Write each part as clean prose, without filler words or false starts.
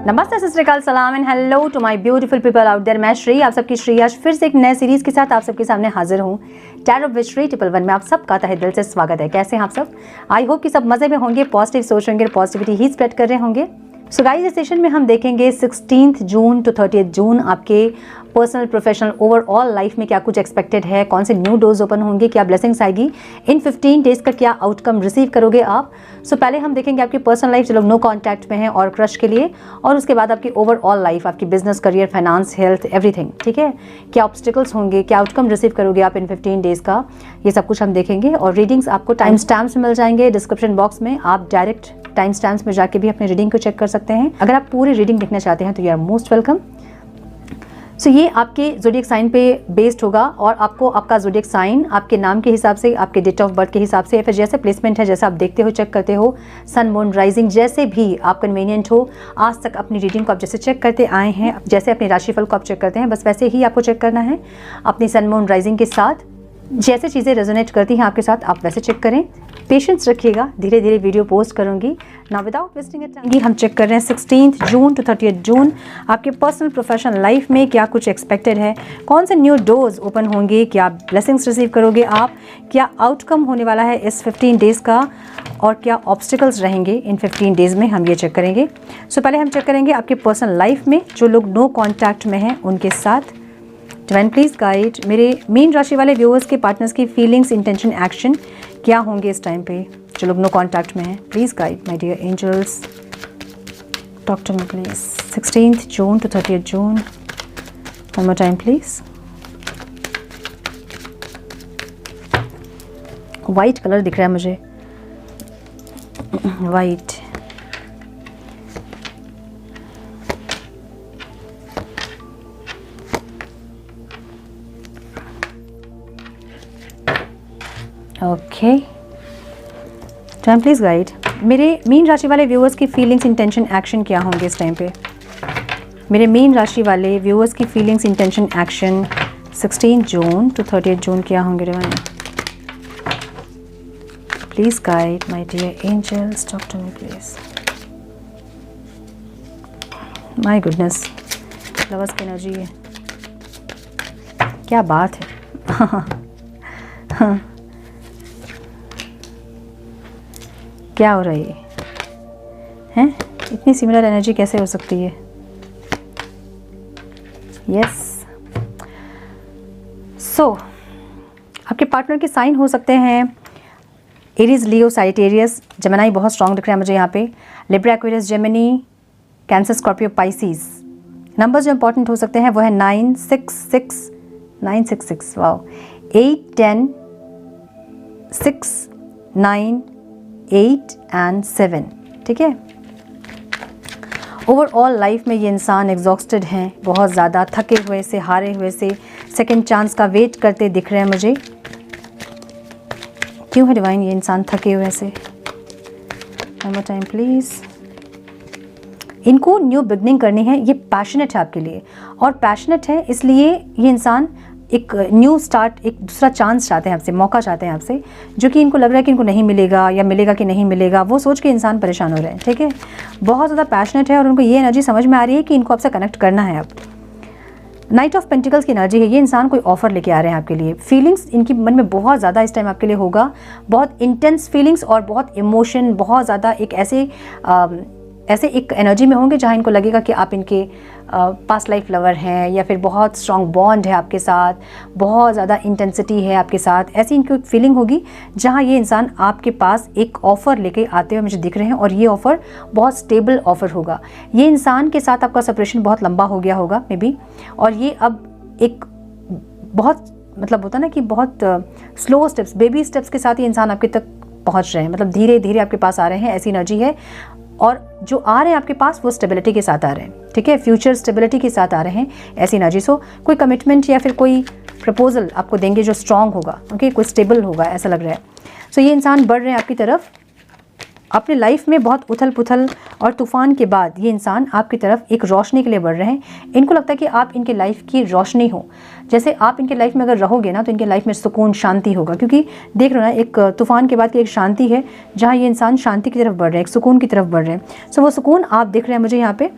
नमस्ते, सत श्री अकाल, सलाम and hello to my beautiful people out there. मैं श्री, आप सबकी श्री आज फिर से एक नए सीरीज के साथ आप सबके सामने हाजिर हूँ। टैरो विद श्री 111 में आप सबका तहे दिल से स्वागत है। कैसे हैं आप सब? आई होप कि सब मजे में होंगे, पॉजिटिव सोच होंगे, पॉजिटिविटी ही स्प्रेड कर रहे होंगे। सो गाइस, इस सेशन में हम देखेंगे 16 जून टू 30 जून आपके पर्सनल, प्रोफेशनल, ओवरऑल लाइफ में क्या कुछ एक्सपेक्टेड है, कौन से न्यू डोर्स ओपन होंगे, क्या ब्लेसिंग्स आएगी, इन 15 डेज का क्या आउटकम रिसीव करोगे आप। सो पहले हम देखेंगे आपकी पर्सनल लाइफ जो लोग नो कॉन्टैक्ट में हैं और क्रश के लिए, और उसके बाद आपकी ओवरऑल लाइफ, आपकी business, career, finance, health, everything. ठीक है, क्या ऑब्स्टिकल्स होंगे, क्या आउटकम रिसीव करोगे आप इन 15 डेज का, ये सब कुछ हम देखेंगे। और रीडिंग्स आपको टाइम स्टैम्प्स मिल जाएंगे डिस्क्रिप्शन बॉक्स में, आप डायरेक्ट टाइम स्टैम्प्स में जाके भी अपने रीडिंग को चेक कर सकते हैं। अगर आप पूरी रीडिंग देखना चाहते हैं तो यू आर मोस्ट वेलकम। सो ये आपके ज़ोडिएक साइन पे बेस्ड होगा और आपको आपका ज़ोडिएक साइन आपके नाम के हिसाब से, आपके डेट ऑफ बर्थ के हिसाब से, या फिर जैसे प्लेसमेंट है, जैसा आप देखते हो, चेक करते हो, सन, मून, राइजिंग, जैसे भी आप कन्वीनियंट हो, आज तक अपनी रीडिंग को आप जैसे चेक करते आए हैं, जैसे अपने राशिफल को आप चेक करते हैं, बस वैसे ही आपको चेक करना है। अपनी सन, मून, राइजिंग के साथ जैसे चीज़ें रेजोनेट करती हैं आपके साथ, आप वैसे चेक करें। पेशेंस रखिएगा, धीरे धीरे वीडियो पोस्ट करूंगी। नाउ विदाउट वेस्टिंग टाइम हम चेक कर रहे हैं 16 जून टू 30 जून आपके पर्सनल, प्रोफेशनल लाइफ में क्या कुछ एक्सपेक्टेड है, कौन से न्यू डोर्स ओपन होंगे, क्या ब्लेसिंग्स रिसीव करोगे आप, क्या आउटकम होने वाला है इस 15 डेज़ का, और क्या ऑब्स्टिकल्स रहेंगे इन 15 डेज़ में, हम ये चेक करेंगे। सो पहले हम चेक करेंगे आपके पर्सनल लाइफ में जो लोग नो कॉन्टैक्ट में हैं उनके साथ। डिवाइन प्लीज गाइड मेरे मीन राशि वाले व्यूअर्स के, पार्टनर्स की फीलिंग्स, इंटेंशन, एक्शन क्या होंगे इस टाइम पे जो लोग नो कॉन्टैक्ट में हैं। Please guide my dear angels, talk to me please. 16 June to 30 June, one more time please. White colour दिख रहा है मुझे, white. Okay, time please guide मेरे मीन राशि वाले व्यूअर्स की फीलिंग्स, इंटेंशन, एक्शन क्या होंगे इस टाइम पे। मेरे मीन राशि वाले व्यूअर्स की feelings, intention, action 16 June to 30 June क्या होंगे divine. Please guide my dear angels, talk to me please. My goodness, lovers की एनर्जी है, क्या बात है। क्या हो रही है? इतनी सिमिलर एनर्जी कैसे हो सकती है? यस। सो आपके पार्टनर के साइन हो सकते हैं एरीज, लियो, साजिटेरियस, जेमिनी बहुत स्ट्रॉन्ग दिख रहा है मुझे यहाँ पे, Libra, Aquarius, Gemini, Cancer, Scorpio, Pisces. Numbers जो इंपॉर्टेंट हो सकते हैं वो है 966, वाओ, 8, 10, 6, 9, 8 and 7। ठीक है, ओवरऑल लाइफ में ये इंसान एग्जॉस्टेड हैं, बहुत ज़्यादा थके हुए से, हारे हुए से, सेकंड चांस का वेट करते दिख रहे हैं मुझे। क्यों है डिवाइन ये इंसान थके हुए से? One more time please. इनको न्यू बिगनिंग करनी है, ये पैशनेट है आपके लिए, और पैशनेट है इसलिए ये इंसान एक न्यू स्टार्ट, एक दूसरा चांस चाहते हैं आपसे, मौका चाहते हैं आपसे, जो कि इनको लग रहा है कि इनको नहीं मिलेगा, या मिलेगा कि नहीं मिलेगा, वो सोच के इंसान परेशान हो रहे हैं। ठीक है, बहुत ज़्यादा पैशनेट है और उनको ये एनर्जी समझ में आ रही है कि इनको आपसे कनेक्ट करना है अब। नाइट ऑफ पेंटिकल्स की एनर्जी है, ये इंसान कोई ऑफर लेके आ रहे हैं आपके लिए। फीलिंग्स इनकी मन में बहुत ज़्यादा इस टाइम आपके लिए होगा, बहुत इंटेंस फीलिंग्स और बहुत इमोशन, बहुत ज़्यादा एक ऐसे एक एनर्जी में होंगे जहाँ इनको लगेगा कि आप इनके पास्ट लाइफ लवर हैं, या फिर बहुत स्ट्रॉन्ग बॉन्ड है आपके साथ, बहुत ज़्यादा इंटेंसिटी है आपके साथ। ऐसी इनको एक फीलिंग होगी जहाँ ये इंसान आपके पास एक ऑफ़र लेके आते हुए मुझे दिख रहे हैं, और ये ऑफ़र बहुत स्टेबल ऑफ़र होगा। ये इंसान के साथ आपका सेपरेशन बहुत लंबा हो गया होगा मे बी, और ये अब एक बहुत, मतलब होता है ना कि बहुत स्लो स्टेप्स, बेबी स्टेप्स के साथ ये इंसान आपके तक पहुँच रहे हैं, मतलब धीरे धीरे आपके पास आ रहे हैं, ऐसी एनर्जी है। और जो आ रहे हैं आपके पास वो स्टेबिलिटी के साथ आ रहे हैं। ठीक है, फ्यूचर स्टेबिलिटी के साथ आ रहे हैं, ऐसी एनर्जी। सो कोई कमिटमेंट या फिर कोई प्रपोजल आपको देंगे जो स्ट्रांग होगा, ओके, कोई स्टेबल होगा, ऐसा लग रहा है। सो ये इंसान बढ़ रहे हैं आपकी तरफ, अपने लाइफ में बहुत उथल पुथल और तूफान के बाद ये इंसान आपकी तरफ एक रोशनी के लिए बढ़ रहे हैं। इनको लगता है कि आप इनके लाइफ की रोशनी हो। जैसे आप इनके लाइफ में अगर रहोगे ना तो इनके लाइफ में सुकून, शांति होगा, क्योंकि देख रहे हो ना, एक तूफान के बाद की एक शांति है जहाँ ये इंसान शांति की तरफ बढ़ रहे हैं, एक सुकून की तरफ बढ़ रहे हैं। सो वो सुकून आप देख रहे हैं मुझे यहाँ पे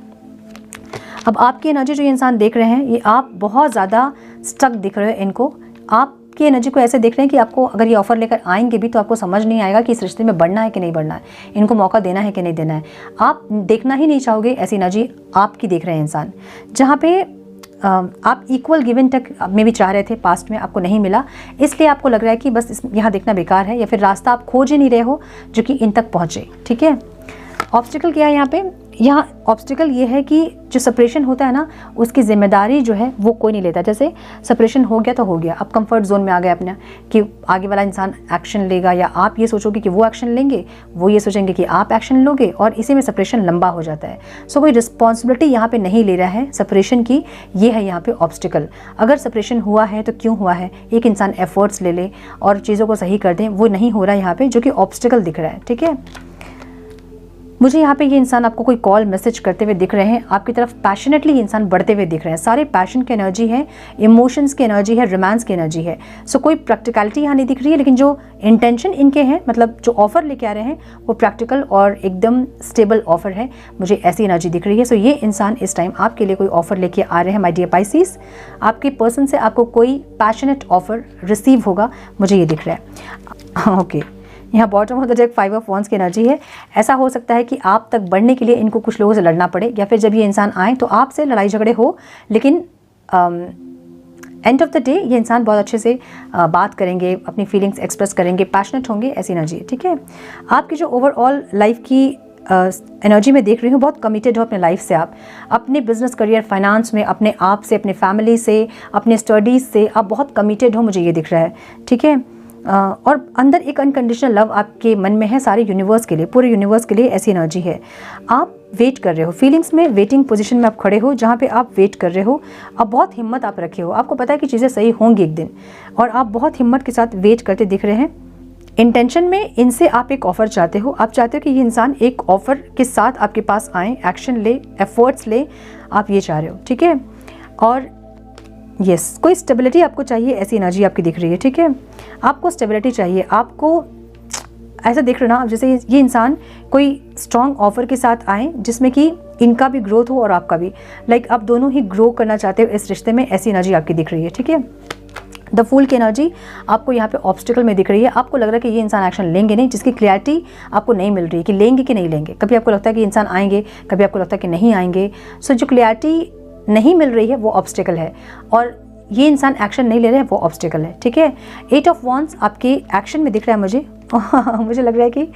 अब आपकी एनर्जी जो ये इंसान देख रहे हैं, ये आप बहुत ज़्यादा स्टक दिख रहे हो इनको। आपकी एनर्जी को ऐसे देख रहे हैं कि आपको अगर ये ऑफ़र लेकर आएंगे भी तो आपको समझ नहीं आएगा कि इस रिश्ते में बढ़ना है कि नहीं बढ़ना है, इनको मौका देना है कि नहीं देना है। आप देखना ही नहीं चाहोगे, ऐसी एनर्जी आपकी देख रहे हैं इंसान। जहाँ पे आप इक्वल गिव एंड टेक में भी चाह रहे थे, पास्ट में आपको नहीं मिला, इसलिए आपको लग रहा है कि बस यहाँ देखना बेकार है, या फिर रास्ता आप खोज ही नहीं रहे हो जो कि इन तक पहुँचे। ठीक है, ऑब्स्टिकल क्या है यहाँ पे? यहाँ ऑब्स्टिकल ये है कि जो सेपरेशन होता है ना, उसकी जिम्मेदारी जो है वो कोई नहीं लेता। जैसे सेपरेशन हो गया तो हो गया, अब कंफर्ट जोन में आ गए अपना, कि आगे वाला इंसान एक्शन लेगा, या आप ये सोचोगे कि वो एक्शन लेंगे, वो ये सोचेंगे कि आप एक्शन लोगे, और इसी में सेपरेशन लंबा हो जाता है। सो कोई रिस्पॉन्सिबिलिटी यहाँ पे नहीं ले रहा है सेपरेशन की, ये है यहाँ पे ऑब्स्टिकल। अगर सेपरेशन हुआ है तो क्यों हुआ है, एक इंसान एफर्ट्स ले ले और चीज़ों को सही कर दें, वो नहीं हो रहा है यहाँ पे, जो कि ऑब्स्टिकल दिख रहा है। ठीक है, मुझे यहाँ पे ये इंसान आपको कोई कॉल मैसेज करते हुए दिख रहे हैं, आपकी तरफ पैशनेटली इंसान बढ़ते हुए दिख रहे हैं। सारे पैशन की एनर्जी है, इमोशंस की एनर्जी है, रोमांस की एनर्जी है। सो कोई प्रैक्टिकलिटी यहाँ नहीं दिख रही है, लेकिन जो इंटेंशन इनके हैं, मतलब जो ऑफर लेके आ रहे हैं, वो प्रैक्टिकल और एकदम स्टेबल ऑफर है। मुझे ऐसी एनर्जी दिख रही है। सो ये इंसान इस टाइम आपके लिए कोई ऑफर लेके आ रहे हैं माय डियर पाइसेस। आपके पर्सन से आपको कोई पैशनेट ऑफर रिसीव होगा, मुझे ये दिख रहा है। ओके, यहाँ bottom of the deck 5 of wands की एनर्जी है। ऐसा हो सकता है कि आप तक बढ़ने के लिए इनको कुछ लोगों से लड़ना पड़े, या फिर जब ये इंसान आए तो आपसे लड़ाई झगड़े हो, लेकिन एंड ऑफ द डे ये इंसान बहुत अच्छे से बात करेंगे, अपनी फीलिंग्स एक्सप्रेस करेंगे, पैशनेट होंगे, ऐसी एनर्जी है। ठीक है, आपकी जो ओवरऑल लाइफ की एनर्जी में देख रही हूँ, बहुत कमिटेड हो अपने लाइफ से। आप अपने बिजनेस, करियर, फाइनेंस में, अपने आप से, अपने फैमिली से, अपने स्टडीज़ से आप बहुत कमिटेड हो, मुझे ये दिख रहा है। ठीक है, और अंदर एक अनकंडीशनल लव आपके मन में है सारे यूनिवर्स के लिए, पूरे यूनिवर्स के लिए ऐसी एनर्जी है। आप वेट कर रहे हो, फीलिंग्स में वेटिंग पोजीशन में आप खड़े हो, जहाँ पे आप वेट कर रहे हो। अब बहुत हिम्मत आप रखे हो, आपको पता है कि चीज़ें सही होंगी एक दिन, और आप बहुत हिम्मत के साथ वेट करते दिख रहे हैं। इंटेंशन में इनसे आप एक ऑफ़र चाहते हो, आप चाहते हो कि ये इंसान एक ऑफ़र के साथ आपके पास आए, एक्शन ले, एफर्ट्स ले, आप ये चाह रहे हो। ठीक है, और यस, कोई स्टेबिलिटी आपको चाहिए, ऐसी एनर्जी आपकी दिख रही है। ठीक है, आपको स्टेबिलिटी चाहिए, आपको ऐसा दिख रहा ना जैसे ये इंसान कोई स्ट्रॉन्ग ऑफर के साथ आए, जिसमें कि इनका भी ग्रोथ हो और आपका भी, लाइक आप दोनों ही ग्रो करना चाहते हो इस रिश्ते में, ऐसी एनर्जी आपकी दिख रही है। ठीक है, द फूल की एनर्जी आपको यहाँ पे ऑब्स्टिकल में दिख रही है। आपको लग रहा है कि ये इंसान एक्शन लेंगे नहीं, जिसकी क्लैरिटी आपको नहीं मिल रही है कि लेंगे कि नहीं लेंगे। कभी आपको लगता है कि इंसान आएंगे, कभी आपको लगता है कि नहीं आएंगे। सो जो क्लैरिटी नहीं मिल रही है वो ऑब्स्टिकल है, और ये इंसान एक्शन नहीं ले रहे हैं, वो ऑब्स्टिकल है। ठीक है, 8 ऑफ वॉन्ड्स आपके एक्शन में दिख रहा है मुझे। मुझे लग रहा है कि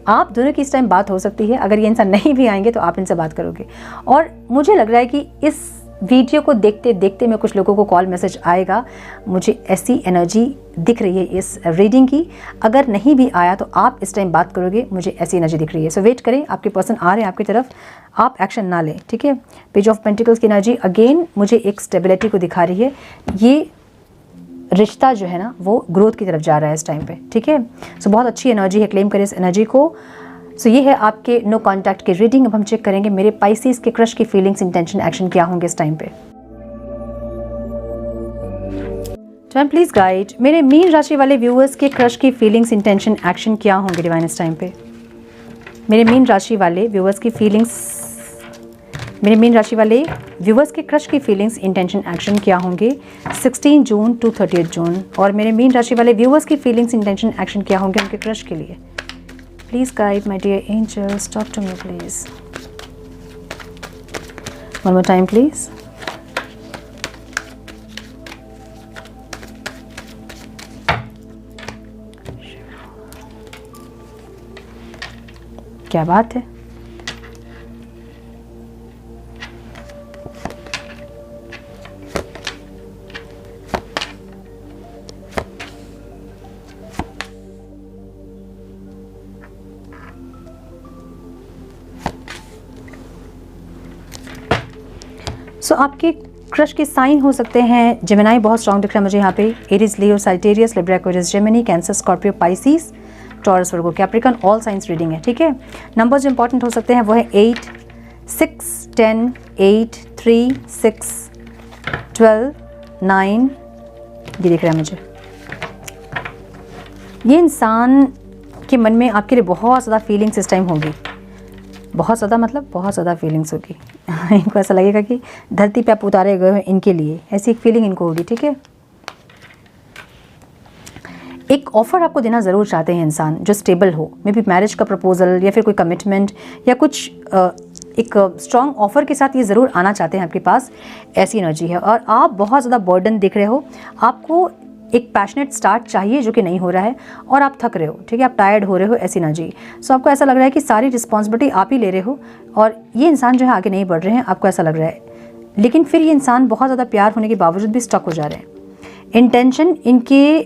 आप दोनों की इस टाइम बात हो सकती है। अगर ये इंसान नहीं भी आएंगे तो आप इनसे बात करोगे, और मुझे लग रहा है कि इस वीडियो को देखते देखते में कुछ लोगों को कॉल मैसेज आएगा। मुझे ऐसी एनर्जी दिख रही है इस रीडिंग की। अगर नहीं भी आया तो आप इस टाइम बात करोगे, मुझे ऐसी एनर्जी दिख रही है। सो वेट करें, आपके पर्सन आ रहे हैं आपकी तरफ, आप एक्शन ना लें। ठीक है, पेज ऑफ पेंटिकल्स की एनर्जी अगेन मुझे एक स्टेबिलिटी को दिखा रही है। ये रिश्ता जो है ना वो ग्रोथ की तरफ जा रहा है इस टाइम पे। ठीक है, सो बहुत अच्छी एनर्जी है, क्लेम करें इस एनर्जी को। सो ये है आपके नो कॉन्टैक्ट की रीडिंग। अब हम चेक करेंगे मेरे पाइसेस के क्रश की फीलिंग्स, इंटेंशन, एक्शन क्या होंगे इस टाइम पे। टाइम प्लीज गाइड मेरे मीन राशि वाले व्यूअर्स के क्रश की फीलिंग्स, इंटेंशन, एक्शन क्या होंगे डिवाइन इस टाइम पे। मेरे मीन राशि वाले व्यूअर्स की फीलिंग्स, मेरे मीन राशि वाले व्यूअर्स के क्रश की फीलिंग्स, इंटेंशन, एक्शन क्या होंगे 16 जून टू 30 जून। और मेरे मीन राशि वाले व्यूअर्स की फीलिंग्स, इंटेंशन, एक्शन क्या होंगे उनके क्रश के लिए। Please guide my dear angels, talk to me please. One more time please. क्या बात है, सो आपके क्रश के साइन हो सकते हैं। जेमिनी बहुत स्ट्रॉन्ग दिख रहा है मुझे यहाँ पे, Aries, Leo, Sagittarius, Libra, Aquarius, Gemini, Cancer, Scorpio, Pisces, Taurus, Virgo, Capricorn, all signs reading है। ठीक है, नंबर्स जो इंपॉर्टेंट हो सकते हैं वो है 8, 6, 10, 8, 3, 6, 12, 9, ये दिख रहा है मुझे। ये इंसान के मन में आपके लिए बहुत ज़्यादा फीलिंग्स इस टाइम होगी, बहुत ज़्यादा मतलब बहुत ज़्यादा फीलिंग्स होगी। इनको ऐसा लगेगा कि धरती पे आप उतारे गए हो इनके लिए, ऐसी एक फीलिंग इनको होगी, ठीक है। एक ऑफ़र आपको देना ज़रूर चाहते हैं इंसान जो स्टेबल हो, मे बी मैरिज का प्रपोजल या फिर कोई कमिटमेंट या कुछ एक स्ट्रॉन्ग ऑफ़र के साथ ये ज़रूर आना चाहते हैं आपके पास, ऐसी एनर्जी है। और आप बहुत ज़्यादा बर्डन दिख रहे हो, आपको एक पैशनेट स्टार्ट चाहिए जो कि नहीं हो रहा है, और आप थक रहे हो, ठीक है, आप टायर्ड हो रहे हो, ऐसी एनर्जी। सो आपको ऐसा लग रहा है कि सारी रिस्पॉन्सिबिलिटी आप ही ले रहे हो और ये इंसान जो है आगे नहीं बढ़ रहे हैं, आपको ऐसा लग रहा है। लेकिन फिर ये इंसान बहुत ज़्यादा प्यार होने के बावजूद भी स्टक हो जा रहे हैं। इंटेंशन इनके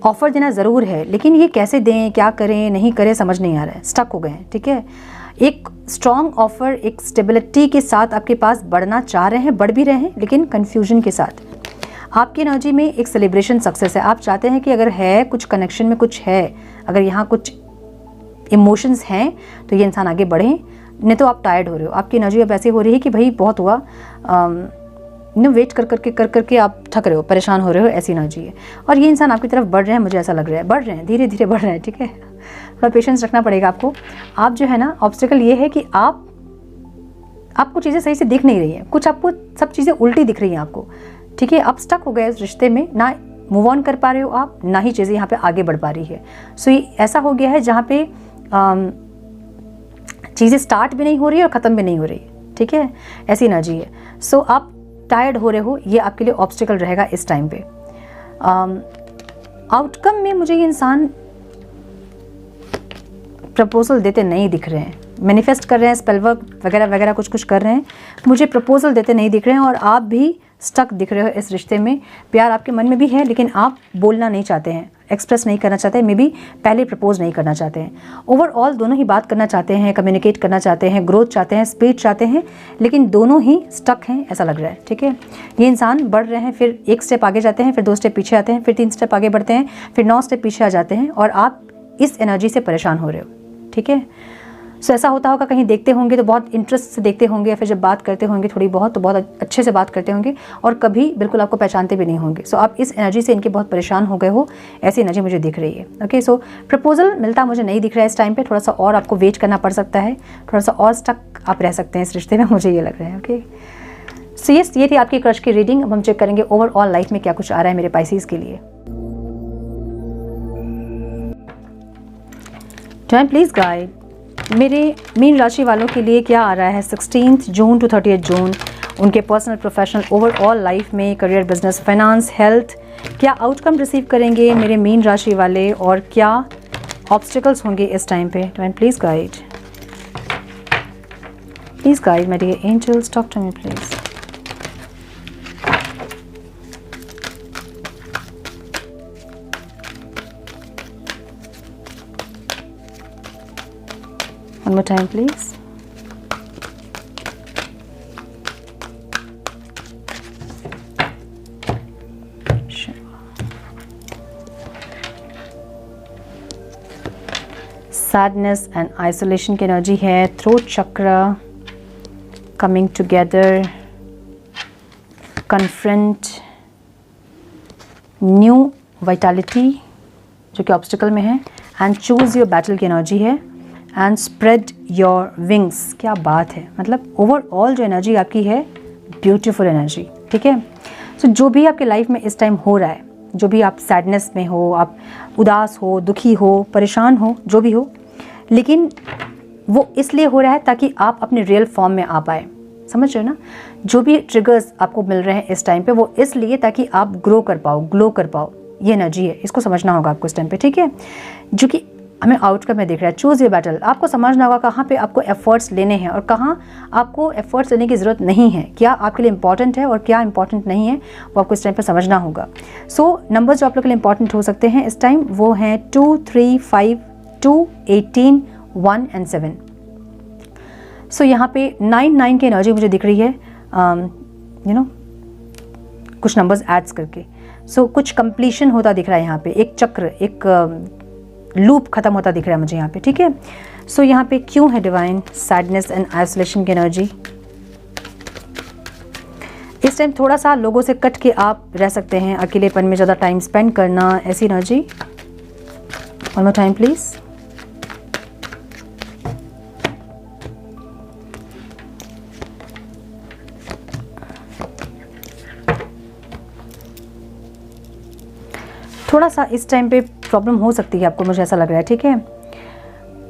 ऑफ़र देना ज़रूर है, लेकिन ये कैसे दें, क्या करें, नहीं करें, समझ नहीं आ रहा है, स्टक हो गए हैं, ठीक है। एक स्ट्रॉन्ग ऑफ़र, एक स्टेबिलिटी के साथ आपके पास बढ़ना चाह रहे हैं, बढ़ भी रहे हैं, लेकिन कन्फ्यूजन के साथ। आपकी एनर्जी में एक सेलिब्रेशन सक्सेस है। आप चाहते हैं कि अगर है कुछ कनेक्शन में कुछ है, अगर यहाँ कुछ इमोशंस हैं तो ये इंसान आगे बढ़ें, नहीं तो आप टायर्ड हो रहे हो। आपकी एनर्जी अब ऐसी हो रही है कि भाई बहुत हुआ, वेट कर करके आप थक रहे हो, परेशान हो रहे हो, ऐसी एनर्जी है। और ये इंसान आपकी तरफ बढ़ रहे हैं, मुझे ऐसा लग रहा है, बढ़ रहे हैं, धीरे धीरे बढ़ रहे हैं, ठीक है। थोड़ा पेशेंस रखना पड़ेगा आपको। आप जो है ना, ऑब्स्टिकल ये है कि आपको चीज़ें सही से दिख नहीं रही हैं, कुछ आपको सब चीज़ें उल्टी दिख रही हैं आपको, ठीक है। आप स्टक हो गए इस रिश्ते में, ना मूव ऑन कर पा रहे हो आप, ना ही चीज़ें यहाँ पे आगे बढ़ पा रही है। सो ये ऐसा हो गया है जहाँ पे चीज़ें स्टार्ट भी नहीं हो रही है और ख़त्म भी नहीं हो रही, ठीक है, ऐसी एनर्जी है। सो आप टायर्ड हो रहे हो, ये आपके लिए ऑब्स्टिकल रहेगा इस टाइम पे। आउटकम में मुझे ये इंसान प्रपोजल देते नहीं दिख रहे हैं, मैनिफेस्ट कर रहे हैं, स्पेल वर्क वगैरह वगैरह कुछ कर रहे हैं, मुझे प्रपोजल देते नहीं दिख रहे हैं। और आप भी स्टक दिख रहे हो इस रिश्ते में। प्यार आपके मन में भी है, लेकिन आप बोलना नहीं चाहते हैं, एक्सप्रेस नहीं करना चाहते हैं, मे बी पहले प्रपोज नहीं करना चाहते हैं। ओवरऑल दोनों ही बात करना चाहते हैं, कम्युनिकेट करना चाहते हैं, ग्रोथ चाहते हैं, स्पीड चाहते हैं, लेकिन दोनों ही स्टक हैं, ऐसा लग रहा है, ठीक है। ये इंसान बढ़ रहे हैं, फिर एक स्टेप आगे जाते हैं, फिर 2 स्टेप पीछे आते हैं, फिर 3 स्टेप आगे बढ़ते हैं, फिर 9 स्टेप पीछे आ जाते हैं, और आप इस एनर्जी से परेशान हो रहे हो, ठीक है। सो ऐसा होता होगा, कहीं देखते होंगे तो बहुत इंटरेस्ट से देखते होंगे, या फिर जब बात करते होंगे थोड़ी बहुत तो बहुत अच्छे से बात करते होंगे, और कभी बिल्कुल आपको पहचानते भी नहीं होंगे। सो आप इस एनर्जी से इनके बहुत परेशान हो गए हो, ऐसी एनर्जी मुझे दिख रही है, ओके। सो प्रपोजल मिलता मुझे नहीं दिख रहा है इस टाइम पे, थोड़ा सा और आपको वेट करना पड़ सकता है, थोड़ा सा और स्टक आप रह सकते हैं इस रिश्ते में, मुझे ये लग रहा है, ओके। सो ये थी आपकी क्रश की रीडिंग। अब हम चेक करेंगे ओवरऑल लाइफ में क्या कुछ आ रहा है मेरे पाइसेस के लिए। टाइम प्लीज गाइड, मेरे मीन राशि वालों के लिए क्या आ रहा है 16 जून टू 30 जून, उनके पर्सनल, प्रोफेशनल, ओवरऑल लाइफ में, करियर, बिजनेस, फाइनेंस, हेल्थ, क्या आउटकम रिसीव करेंगे मेरे मीन राशि वाले, और क्या ऑब्स्टिकल्स होंगे इस टाइम पे। Please guide my dear angels, talk to me please. One more time, please. Sure. Sadness and isolation की एनर्जी है, throat chakra coming together, confront, new vitality जो कि ऑब्स्टिकल में है, and choose your battle की energy है, and spread your wings. क्या बात है, मतलब ओवरऑल जो एनर्जी आपकी है ब्यूटीफुल एनर्जी, ठीक है। सो जो भी आपके लाइफ में इस टाइम हो रहा है, जो भी आप सैडनेस में हो, आप उदास हो, दुखी हो, परेशान हो, जो भी हो, लेकिन वो इसलिए हो रहा है ताकि आप अपने रियल फॉर्म में आ पाए, समझ रहे हो ना। जो भी ट्रिगर्स आपको मिल रहे हैं इस टाइम पे, वो इसलिए ताकि आप ग्रो कर पाओ, ग्लो कर पाओ, ये एनर्जी है, इसको समझना होगा आपको इस टाइम पे, ठीक है। जो कि हमें आउटकम में दिख रहा है, चूज़ योर बैटल। आपको समझना होगा कहाँ पे आपको एफर्ट्स लेने हैं और कहाँ आपको एफर्ट्स लेने की ज़रूरत नहीं है, क्या आपके लिए इंपॉर्टेंट है और क्या इंपॉर्टेंट नहीं है, वो आपको इस टाइम पे समझना होगा। सो नंबर्स जो आप लोग के लिए इंपॉर्टेंट हो सकते हैं इस टाइम, वो हैं 2, 3, 5, 2, 18, 1 एंड 7। सो यहाँ पे 9 की एनर्जी मुझे दिख रही है, कुछ नंबर्स एड्स करके। सो कुछ कंप्लीशन होता दिख रहा है यहाँ पे, एक चक्र, एक लूप खत्म होता दिख रहा है मुझे यहाँ पे, ठीक है। सो यहाँ पे क्यों है डिवाइन सैडनेस एंड आइसोलेशन की एनर्जी। इस टाइम थोड़ा सा लोगों से कट के आप रह सकते हैं, अकेलेपन में ज़्यादा टाइम स्पेंड करना, ऐसी energy. One more time please. थोड़ा सा इस टाइम पे प्रॉब्लम हो सकती है आपको, मुझे ऐसा लग रहा है, ठीक है।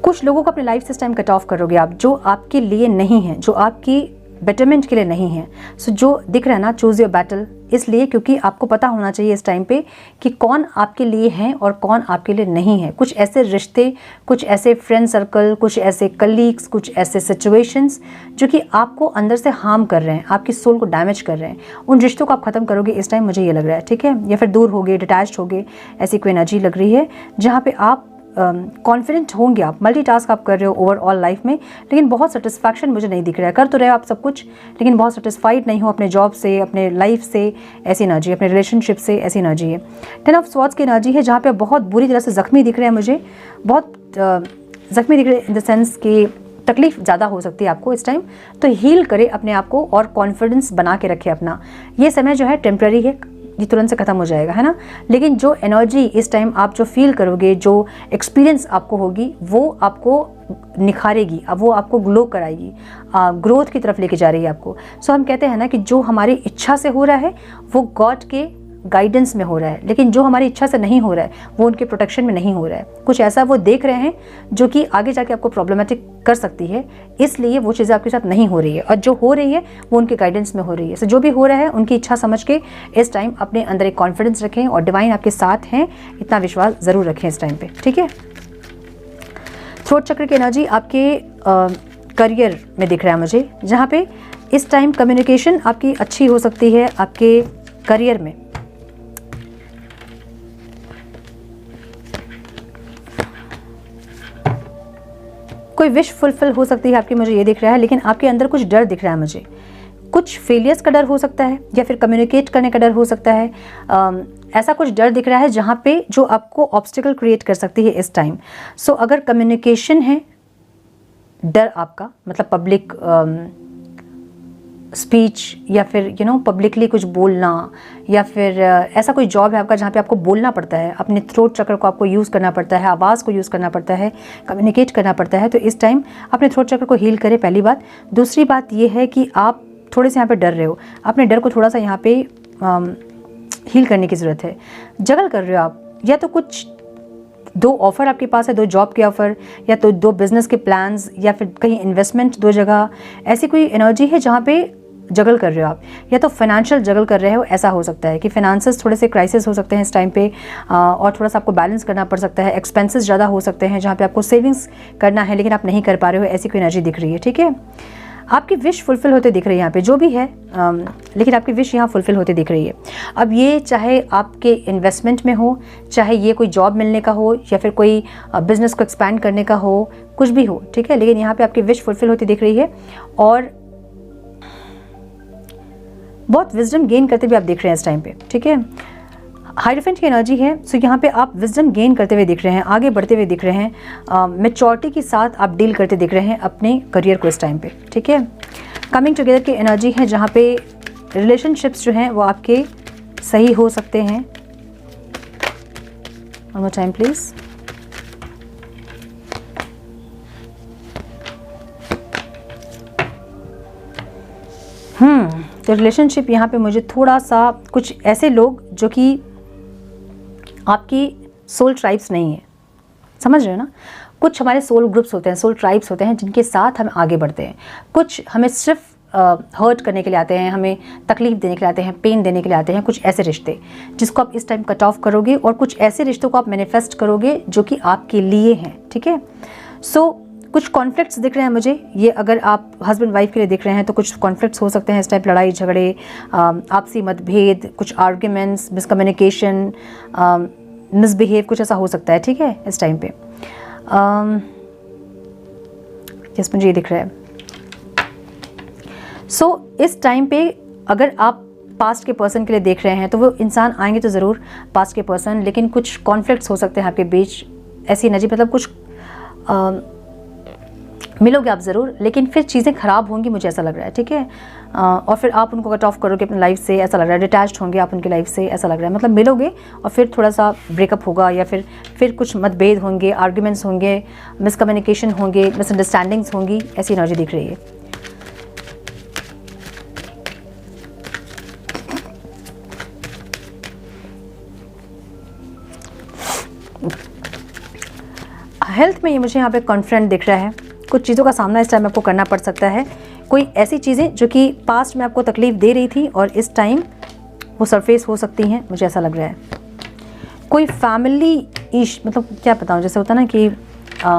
कुछ लोगों को अपने लाइफ से इस टाइम कट ऑफ करोगे आप, जो आपके लिए नहीं है, जो आपकी बेटरमेंट के लिए नहीं है। सो जो दिख रहा है ना, चूज़ योर बैटल, इसलिए क्योंकि आपको पता होना चाहिए इस टाइम पे कि कौन आपके लिए है और कौन आपके लिए नहीं है। कुछ ऐसे रिश्ते, कुछ ऐसे फ्रेंड सर्कल, कुछ ऐसे कलीग्स, कुछ ऐसे सिचुएशंस जो कि आपको अंदर से हार्म कर रहे हैं, आपकी सोल को डैमेज कर रहे हैं, उन रिश्तों को आप ख़त्म करोगे इस टाइम, मुझे ये लग रहा है, ठीक है। या फिर दूर होगे, डिटैच्ड होगे, ऐसी कोई एनर्जी लग रही है जहाँ पे आप कॉन्फिडेंट होंगे, आप मल्टीटास्क आप कर रहे हो ओवरऑल लाइफ में, लेकिन बहुत सेटिस्फैक्शन मुझे नहीं दिख रहा है। कर तो रहे हो आप सब कुछ, लेकिन बहुत सेटिस्फाइड नहीं हो अपने जॉब से, अपने लाइफ से, ऐसी एनर्जी, अपने रिलेशनशिप से, ऐसी एनर्जी है। 10 ऑफ स्वॉर्ड्स की एनर्जी है जहाँ पे बहुत बुरी तरह से जख्मी दिख रहे हैं मुझे, बहुत जख्मी दिख रहे हैं इन द सेंस कि तकलीफ ज़्यादा हो सकती है आपको इस टाइम। तो हील करे अपने आप को और कॉन्फिडेंस बना के रखे अपना। ये समय जो है टेम्प्रेरी है, ये तुरंत से ख़त्म हो जाएगा, है ना। लेकिन जो एनर्जी इस टाइम आप जो फील करोगे, जो एक्सपीरियंस आपको होगी, वो आपको निखारेगी, अब वो आपको ग्लो कराएगी, ग्रोथ की तरफ लेके जा रही है आपको। सो हम कहते हैं ना कि जो हमारी इच्छा से हो रहा है वो गॉड के गाइडेंस में हो रहा है, लेकिन जो हमारी इच्छा से नहीं हो रहा है वो उनके प्रोटेक्शन में नहीं हो रहा है। कुछ ऐसा वो देख रहे हैं जो कि आगे जाके आपको प्रॉब्लमेटिक कर सकती है, इसलिए वो चीज़ें आपके साथ नहीं हो रही है, और जो हो रही है वो उनके गाइडेंस में हो रही है। सो जो भी हो रहा है उनकी इच्छा समझ के इस टाइम अपने अंदर एक कॉन्फिडेंस रखें, और डिवाइन आपके साथ हैं इतना विश्वास ज़रूर रखें इस टाइम पर, ठीक है। थ्रोट चक्र की एनर्जी आपके करियर में दिख रहा है मुझे, जहाँ पे इस टाइम कम्युनिकेशन आपकी अच्छी हो सकती है आपके करियर में। कोई विश फुलफिल हो सकती है आपकी, मुझे ये दिख रहा है, लेकिन आपके अंदर कुछ डर दिख रहा है मुझे। कुछ फेलियर्स का डर हो सकता है, या फिर कम्युनिकेट करने का डर हो सकता है। ऐसा कुछ डर दिख रहा है जहाँ पे जो आपको ऑब्स्टिकल क्रिएट कर सकती है इस टाइम। सो अगर कम्युनिकेशन है डर आपका, मतलब पब्लिक स्पीच, या फिर पब्लिकली कुछ बोलना, या फिर ऐसा कोई जॉब है आपका जहाँ पे आपको बोलना पड़ता है, अपने थ्रोट चक्र को आपको यूज़ करना पड़ता है, आवाज़ को यूज़ करना पड़ता है, कम्युनिकेट करना पड़ता है, तो इस टाइम अपने थ्रोट चक्र को हील करें, पहली बात। दूसरी बात ये है कि आप थोड़े से यहाँ पे डर रहे हो, अपने डर को थोड़ा सा यहाँ पे हील करने की ज़रूरत है। जगल कर रहे हो आप, या तो कुछ 2 ऑफ़र आपके पास है, 2 जॉब के ऑफ़र, या तो 2 बिज़नेस के प्लान्स, या फिर कहीं इन्वेस्टमेंट 2 जगह, ऐसी कोई एनर्जी है जहाँ पे जगल कर रहे हो आप, या तो फाइनेंशियल जगल कर रहे हो। ऐसा हो सकता है कि फाइनेंसेस थोड़े से क्राइसिस हो सकते हैं इस टाइम पे, और थोड़ा सा आपको बैलेंस करना पड़ सकता है। एक्सपेंसेस ज़्यादा हो सकते हैं जहाँ पे आपको सेविंग्स करना है लेकिन आप नहीं कर पा रहे हो, ऐसी कोई एनर्जी दिख रही है, ठीक है। आपकी विश फुलफिल होते दिख रही है यहाँ पे, जो भी है, लेकिन आपकी विश यहाँ फुलफिल होते दिख रही है। अब ये चाहे आपके इन्वेस्टमेंट में हो, चाहे ये कोई जॉब मिलने का हो, या फिर कोई बिजनेस को एक्सपैंड करने का हो, कुछ भी हो, ठीक है, लेकिन यहाँ पे आपकी विश फुलफिल होती दिख रही है, और बहुत विजडम गेन करते हुए आप दिख रहे हैं इस टाइम पे, ठीक है। हाइरोफेंट की एनर्जी है, सो यहाँ पे आप विजडम गेन करते हुए दिख रहे हैं, आगे बढ़ते हुए दिख रहे हैं, मैच्योरिटी के साथ आप डील करते दिख रहे हैं अपने करियर को इस टाइम पे, ठीक है। कमिंग टुगेदर की एनर्जी है जहाँ पे रिलेशनशिप्स जो हैं वो आपके सही हो सकते हैं। One more time please. तो रिलेशनशिप यहाँ पे मुझे थोड़ा सा, कुछ ऐसे लोग जो कि आपकी सोल ट्राइब्स नहीं है, समझ रहे हो ना। कुछ हमारे सोल ग्रुप्स होते हैं, सोल ट्राइब्स होते हैं जिनके साथ हम आगे बढ़ते हैं। कुछ हमें सिर्फ हर्ट करने के लिए आते हैं, हमें तकलीफ देने के लिए आते हैं, पेन देने के लिए आते हैं। कुछ ऐसे रिश्ते जिसको आप इस टाइम कट ऑफ करोगे, और कुछ ऐसे रिश्तों को आप मैनिफेस्ट करोगे जो कि आपके लिए हैं, ठीक है। सो कुछ कॉन्फ्लिक्ट्स दिख रहे हैं मुझे, ये अगर आप हस्बैंड वाइफ के लिए दिख रहे हैं तो कुछ कॉन्फ्लिक्ट्स हो सकते हैं इस टाइप, लड़ाई झगड़े, आपसी मतभेद, कुछ आर्ग्यूमेंट्स, मिसकम्युनिकेशन, मिसबिहेव, कुछ ऐसा हो सकता है, ठीक है, इस टाइम पे। यस, मुझे ये दिख रहा है। सो इस टाइम पे अगर आप पास्ट के पर्सन के लिए देख रहे हैं तो वो इंसान आएंगे तो ज़रूर, पास्ट के पर्सन, लेकिन कुछ कॉन्फ्लिक्ट्स हो सकते हैं आपके बीच, ऐसी एनर्जी, मतलब कुछ मिलोगे आप ज़रूर, लेकिन फिर चीज़ें ख़राब होंगी, मुझे ऐसा लग रहा है, ठीक है। और फिर आप उनको कट ऑफ करोगे अपनी लाइफ से, ऐसा लग रहा है, डिटैच्ड होंगे आप उनकी लाइफ से, ऐसा लग रहा है। मतलब मिलोगे और फिर थोड़ा सा ब्रेकअप होगा, या फिर कुछ मतभेद होंगे, आर्ग्यूमेंट्स होंगे, मिसकम्युनिकेशन होंगे, मिसअंडरस्टैंडिंग्स होंगी, ऐसी एनर्जी दिख रही है। हेल्थ में ये मुझे यहाँ पे कॉन्फिडेंट दिख रहा है। कुछ चीज़ों का सामना इस टाइम आपको करना पड़ सकता है। कोई ऐसी चीज़ें जो कि पास्ट में आपको तकलीफ़ दे रही थी और इस टाइम वो सरफेस हो सकती हैं, मुझे ऐसा लग रहा है। कोई फैमिली मतलब क्या बताऊँ, जैसे होता है ना कि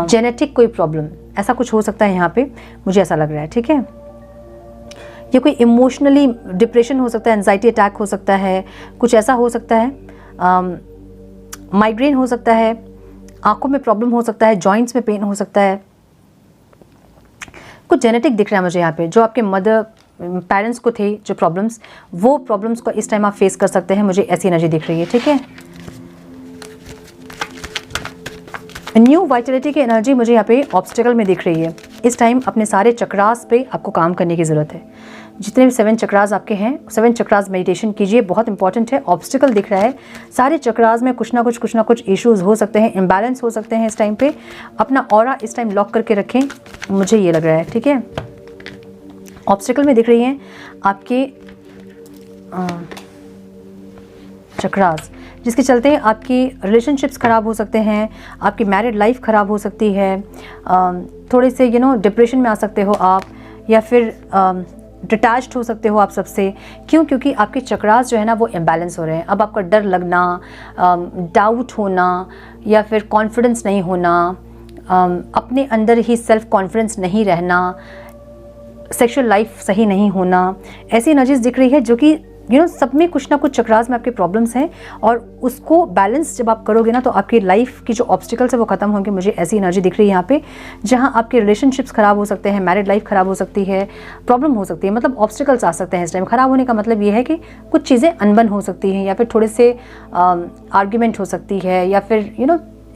जेनेटिक कोई प्रॉब्लम, ऐसा कुछ हो सकता है यहाँ पे, मुझे ऐसा लग रहा है। ठीक है, ये कोई इमोशनली डिप्रेशन हो सकता है, एंजाइटी अटैक हो सकता है, कुछ ऐसा हो सकता है, माइग्रेन हो सकता है, आंखों में प्रॉब्लम हो सकता है, जॉइंट्स में पेन हो सकता है। कुछ जेनेटिक दिख रहा है मुझे यहाँ पे, जो आपके मदर पेरेंट्स को थे जो प्रॉब्लम्स, वो प्रॉब्लम्स को इस टाइम आप फेस कर सकते हैं, मुझे ऐसी एनर्जी दिख रही है। ठीक है, न्यू वाइटलिटी की एनर्जी मुझे यहाँ पे ऑब्स्टिकल में दिख रही है। इस टाइम अपने सारे चक्रास पे आपको काम करने की ज़रूरत है। जितने भी 7 चक्रास आपके हैं, 7 चक्रास मेडिटेशन कीजिए, बहुत इंपॉर्टेंट है। ऑब्स्टिकल दिख रहा है, सारे चक्रास में कुछ ना कुछ इश्यूज हो सकते हैं, इम्बैलेंस हो सकते हैं। इस टाइम पे अपना ऑरा इस टाइम लॉक करके रखें, मुझे ये लग रहा है। ठीक है, ऑब्स्टिकल में दिख रही हैं आपके चक्रास, जिसके चलते आपकी रिलेशनशिप्स ख़राब हो सकते हैं, आपकी मैरिड लाइफ ख़राब हो सकती है, थोड़े से डिप्रेशन में आ सकते हो आप, या फिर डिटैच्ड हो सकते हो आप सबसे। क्यों? क्योंकि आपके चक्रास जो है ना वो इम्बैलेंस हो रहे हैं। अब आपका डर लगना, डाउट होना, या फिर कॉन्फिडेंस नहीं होना, अपने अंदर ही सेल्फ कॉन्फिडेंस नहीं रहना, सेक्सुअल लाइफ सही नहीं होना, ऐसी एनर्जीज दिख रही है जो कि सब में कुछ ना कुछ चक्रास में आपके प्रॉब्लम्स हैं। और उसको बैलेंस जब आप करोगे ना तो आपकी लाइफ की जो ऑब्स्टिकल्स है वो ख़त्म होंगे। मुझे ऐसी एनर्जी दिख रही है यहाँ पे, जहाँ आपके रिलेशनशिप्स ख़राब हो सकते हैं, मैरिड लाइफ ख़राब हो सकती है, प्रॉब्लम हो सकती है, मतलब ऑब्स्टिकल्स आ सकते हैं इस टाइम। ख़राब होने का मतलब ये है कि कुछ चीज़ें अनबन हो सकती हैं, या फिर थोड़े से आर्ग्यूमेंट हो सकती है, या फिर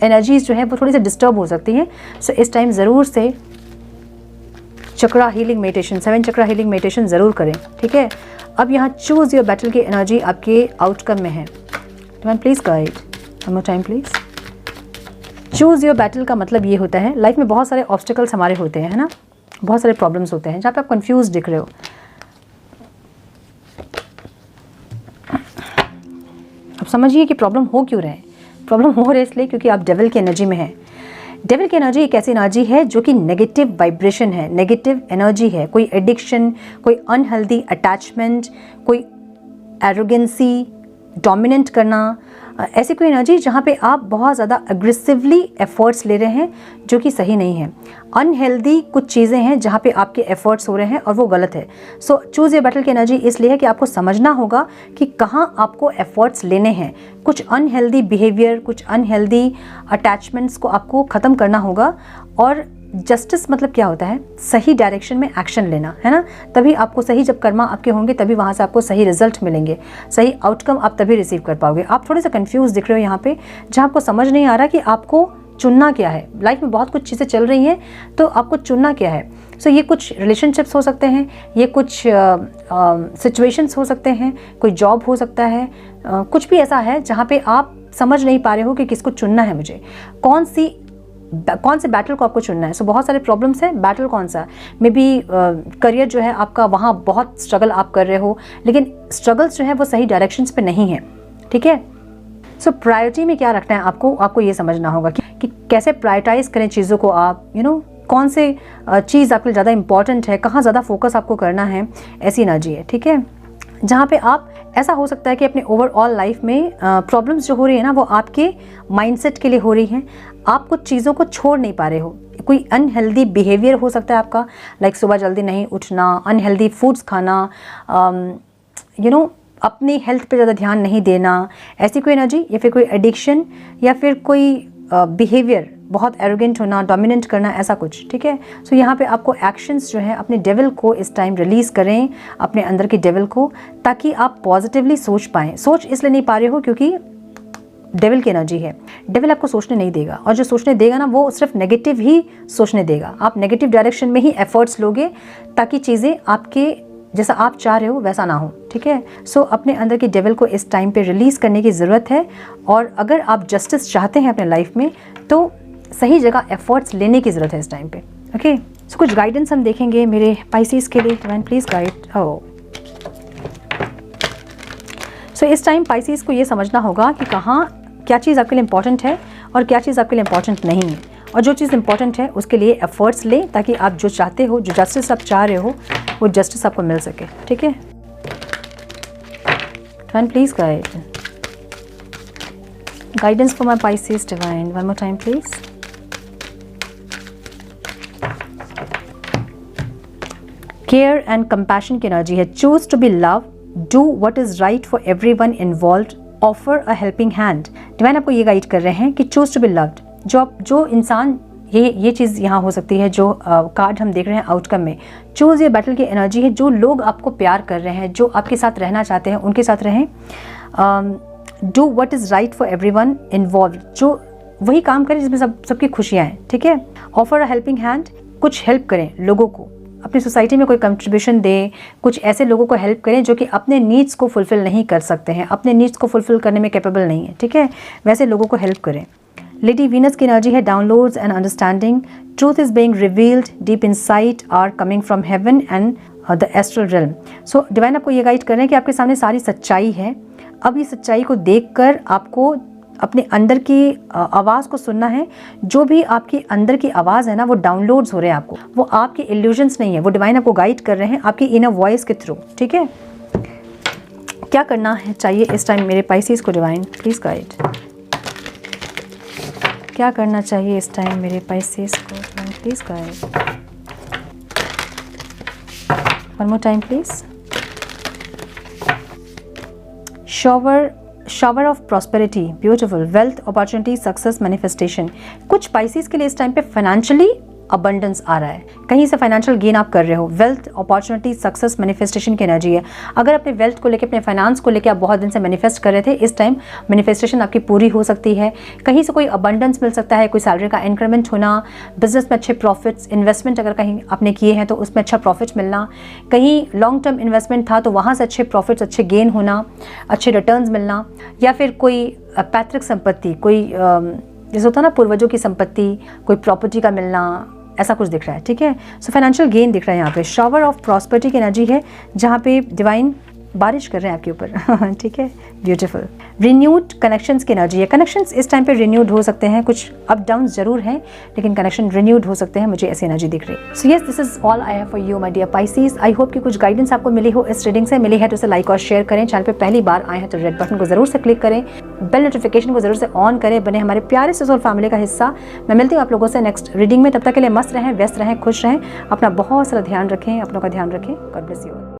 एनर्जीज जो है वो थोड़ी सी डिस्टर्ब हो सकती हैं। सो इस टाइम ज़रूर से चक्रा हीलिंग मेडिटेशन, 7 चक्रा हीलिंग मेडिटेशन ज़रूर करें। ठीक है, अब यहाँ चूज़ योर बैटल की एनर्जी आपके आउटकम में है। Divine please guide, one more time please. Choose your battle का मतलब ये होता है, लाइफ में बहुत सारे ऑब्स्टिकल्स हमारे होते हैं, है ना, बहुत सारे प्रॉब्लम्स होते हैं जहाँ पे आप कंफ्यूज दिख रहे हो। अब समझिए कि प्रॉब्लम हो क्यों रहे हैं। प्रॉब्लम हो रहे इसलिए क्योंकि आप डेविल की एनर्जी में हैं। डेविल की एनर्जी एक ऐसी एनर्जी है जो कि नेगेटिव वाइब्रेशन है, नेगेटिव एनर्जी है। कोई एडिक्शन, कोई अनहेल्दी अटैचमेंट, कोई एरोगेंसी, डोमिनेंट करना, ऐसी कोई एनर्जी जहाँ पे आप बहुत ज़्यादा अग्रेसिवली एफर्ट्स ले रहे हैं जो कि सही नहीं है। अनहेल्दी कुछ चीज़ें हैं जहाँ पे आपके एफर्ट्स हो रहे हैं और वो गलत है। सो चूज़ योर बैटल की एनर्जी इसलिए है कि आपको समझना होगा कि कहाँ आपको एफर्ट्स लेने हैं। कुछ अनहेल्दी बिहेवियर, कुछ अनहेल्दी अटैचमेंट्स को आपको ख़त्म करना होगा। और जस्टिस मतलब क्या होता है? सही डायरेक्शन में एक्शन लेना, है ना। तभी आपको सही, जब कर्मा आपके होंगे तभी वहाँ से आपको सही रिजल्ट मिलेंगे, सही आउटकम आप तभी रिसीव कर पाओगे। आप थोड़े से कंफ्यूज दिख रहे हो यहाँ पे, जहाँ आपको समझ नहीं आ रहा कि आपको चुनना क्या है। लाइफ में बहुत कुछ चीज़ें चल रही हैं, तो आपको चुनना क्या है। सो ये कुछ रिलेशनशिप्स हो सकते हैं, ये कुछ सिचुएशंस हो सकते हैं, कोई जॉब हो सकता है, कुछ भी ऐसा है जहाँ पे आप समझ नहीं पा रहे हो कि किसको चुनना है, मुझे कौन से बैटल को आपको चुनना है। सो बहुत सारे प्रॉब्लम्स हैं, बैटल कौन सा, मे बी करियर जो है आपका, वहाँ बहुत स्ट्रगल आप कर रहे हो, लेकिन स्ट्रगल्स जो है वो सही डायरेक्शंस पे नहीं है। ठीक है, सो प्रायोरिटी में क्या रखना है आपको ये समझना होगा कि कैसे प्रायोरिटाइज करें चीज़ों को आप, कौन से चीज़ आपके लिए ज़्यादा इंपॉर्टेंट है, कहाँ ज़्यादा फोकस आपको करना है, ऐसी एनर्जी है। ठीक है, जहाँ पे आप, ऐसा हो सकता है कि अपने ओवरऑल लाइफ में प्रॉब्लम्स जो हो रही है ना वो आपके माइंडसेट के लिए हो रही हैं। आप कुछ चीज़ों को छोड़ नहीं पा रहे हो। कोई अनहेल्दी बिहेवियर हो सकता है आपका, लाइक सुबह जल्दी नहीं उठना, अनहेल्दी फूड्स खाना, अपनी हेल्थ पे ज़्यादा ध्यान नहीं देना, ऐसी कोई एनर्जी, या फिर कोई एडिक्शन, या फिर कोई बिहेवियर, बहुत एरोगेंट होना, डोमिनेंट करना, ऐसा कुछ। ठीक है, सो यहाँ पे आपको एक्शंस जो है अपने डेविल को इस टाइम रिलीज़ करें, अपने अंदर के डेविल को, ताकि आप पॉजिटिवली सोच पाएँ। सोच इसलिए नहीं पा रहे हो क्योंकि डेविल की एनर्जी है। डेविल आपको सोचने नहीं देगा, और जो सोचने देगा ना वो सिर्फ नेगेटिव ही सोचने देगा। आप नेगेटिव डायरेक्शन में ही एफर्ट्स लोगे ताकि चीज़ें आपके जैसा आप चाह रहे हो वैसा ना हो। ठीक है, सो अपने अंदर की डेविल को इस टाइम पे रिलीज़ करने की ज़रूरत है। और अगर आप जस्टिस चाहते हैं अपने लाइफ में तो सही जगह एफर्ट्स लेने की ज़रूरत है इस टाइम पे। ओके, सो कुछ गाइडेंस हम देखेंगे मेरे पाइसेस के लिए। Divine please guide. सो इस टाइम पाइसेस को ये समझना होगा कि कहाँ क्या चीज़ आपके लिए इंपॉर्टेंट है और क्या चीज़ आपके लिए इंपॉर्टेंट नहीं है, और जो चीज़ इंपॉर्टेंट है उसके लिए एफर्ट्स लें ताकि आप जो चाहते हो, जो जस्टिस आप चाह रहे हो, वो जस्टिस आपको मिल सके। ठीक है, divine please guidance for my Pisces divine, one more time please. Care and compassion की एनर्जी है। Choose to be love, do what is right for everyone involved, offer a helping hand. Divine आपको ये guide कर रहे हैं कि choose to be loved. जो इंसान, ये चीज़ यहाँ हो सकती है, जो कार्ड हम देख रहे हैं आउटकम में, चूज़ ये बैटल की एनर्जी है। जो लोग आपको प्यार कर रहे हैं, जो आपके साथ रहना चाहते हैं, उनके साथ रहें। Do what is right for everyone involved, जो वही काम करें जिसमें सबकी खुशियाँ हैं। ठीक है, ऑफर अ हेल्पिंग हैंड, कुछ हेल्प करें लोगों को, अपनी सोसाइटी में कोई कंट्रीब्यूशन दें, कुछ ऐसे लोगों को हेल्प करें जो कि अपने नीड्स को फुलफिल नहीं कर सकते हैं, अपने नीड्स को फुलफिल करने में कैपेबल नहीं है। ठीक है, वैसे लोगों को हेल्प करें। लेडी वीनस की एनर्जी है downloads and understanding, truth is being revealed, deep insight are coming from heaven and the astral realm. So divine आपको ये गाइड कर रहे हैं कि आपके सामने सारी सच्चाई है। अब ये सच्चाई को देखकर आपको अपने अंदर की आवाज़ को सुनना है। जो भी आपकी अंदर की आवाज़ है ना, वो डाउनलोड्स हो रहे हैं आपको, वो आपके इल्यूजन्स नहीं है, वो डिवाइन आपको गाइड कर रहे हैं आपकी इनर वॉइस के थ्रू। ठीक है, क्या करना है चाहिए इस टाइम मेरे पाइसेस को डिवाइन प्लीज गाइड। क्या करना चाहिए इस टाइम मेरे पाइसेस को divine please guide. One more time please. Shower of prosperity, beautiful, wealth, opportunity, success, manifestation. कुछ पाइसेस के लिए इस टाइम पे फाइनेंशियली अबंडेंस आ रहा है, कहीं से फाइनेंशियल गेन आप कर रहे हो। वेल्थ, अपॉर्चुनिटी, सक्सेस, मैनिफेस्टेशन की एनर्जी है। अगर अपने वेल्थ को लेकर, अपने फाइनेंस को लेकर आप बहुत दिन से मैनिफेस्ट कर रहे थे, इस टाइम मैनिफेस्टेशन आपकी पूरी हो सकती है। कहीं से कोई अबंडेंस मिल सकता है, कोई सैलरी का इंक्रीमेंट होना, बिजनेस में अच्छे प्रॉफिट्स, इन्वेस्टमेंट अगर कहीं आपने किए हैं तो उसमें अच्छा प्रॉफिट मिलना, कहीं लॉन्ग टर्म इन्वेस्टमेंट था तो वहाँ से अच्छे प्रॉफिट्स, अच्छे गेन होना, अच्छे रिटर्न्स मिलना, या फिर कोई पैतृक संपत्ति, कोई जैसे होता है ना पूर्वजों की संपत्ति, कोई प्रॉपर्टी का मिलना, ऐसा कुछ दिख रहा है। ठीक है, सो फाइनेंशियल गेन दिख रहा है यहाँ पे। शावर ऑफ प्रॉस्पेरिटी की एनर्जी है जहाँ पे डिवाइन बारिश कर रहे हैं आपके ऊपर। ठीक है, ब्यूटीफुल। रिन्यूड कनेक्शंस की एनर्जी है। कनेक्शंस इस टाइम पे रिन्यूड हो सकते हैं, कुछ अप डाउन जरूर हैं लेकिन कनेक्शन रिन्यूड हो सकते हैं, मुझे ऐसी एनर्जी दिख रही है। So yes, this is all I have for you my dear Pisces. I hope कि कुछ गाइडेंस आपको मिली हो इस रीडिंग से। मिली है तो उसे लाइक और शेयर करें। चैनल पे पहली बार आए हैं तो रेड बटन को जरूर से क्लिक करें, बेल नोटिफिकेशन को जरूर से ऑन करें, बने हमारे प्यारे से सोल फैमिली का हिस्सा। मैं मिलती हूँ आप लोगों से नेक्स्ट रीडिंग में। तब तक के लिए मस्त रहें, व्यस्त रहें, खुश रहें, अपना बहुत सारा ध्यान रखें, अपनों का ध्यान रखें। God bless you.